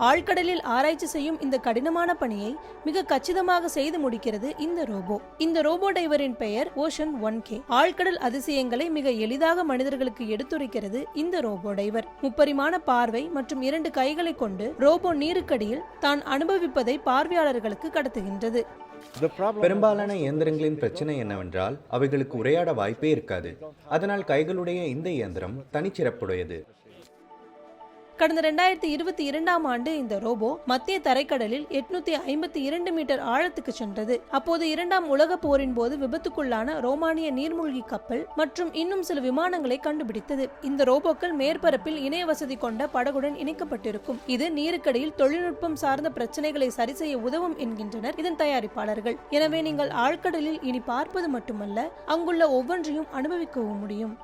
ஆழ்கடலில் ஆராய்ச்சி செய்யும் இந்த கடினமான பணியை மிக கச்சிதமாக செய்து முடிக்கிறது இந்த ரோபோ. இந்த ரோபோ டைவரின் பெயர் ஓஷன் 1K. ஆழ்கடல் அதிசயங்களை மிக எளிதாக மனிதர்களுக்கு எடுத்துரைக்கிறது இந்த ரோபோ டைவர். முப்பரிமாண பார்வை மற்றும் 2 கைகளை கொண்டு ரோபோ நீருக்கடியில் தான் அனுபவிப்பதை பார்வையாளர்களுக்கு கடத்துகின்றது. பெரும்பாலான இயந்திரங்களின் பிரச்சனை என்னவென்றால் அவைகளுக்கு உரையாட வாய்ப்பே இருக்காது. அதனால் கைகளுடைய இந்த இயந்திரம் தனிச்சிறப்புடையது. கடந்த 2022ஆம் ஆண்டு இந்த ரோபோ மத்திய தரைக்கடலில் 852 மீட்டர் ஆழத்துக்கு சென்றது. அப்போது 2ஆம் உலக போரின் போது விபத்துக்குள்ளான ரோமானிய நீர்மூழ்கி கப்பல் மற்றும் இன்னும் சில விமானங்களை கண்டுபிடித்தது. இந்த ரோபோக்கள் மேற்பரப்பில் இணைய வசதி கொண்ட படகுடன் இணைக்கப்பட்டிருக்கும். இது நீருக்கடியில் தொழில்நுட்பம் சார்ந்த பிரச்சனைகளை சரி செய்ய உதவும் என்கின்றனர் இதன் தயாரிப்பாளர்கள். எனவே நீங்கள் ஆழ்கடலில் இனி பார்ப்பது மட்டுமல்ல, அங்குள்ள ஒவ்வொன்றையும் அனுபவிக்கவும் முடியும்.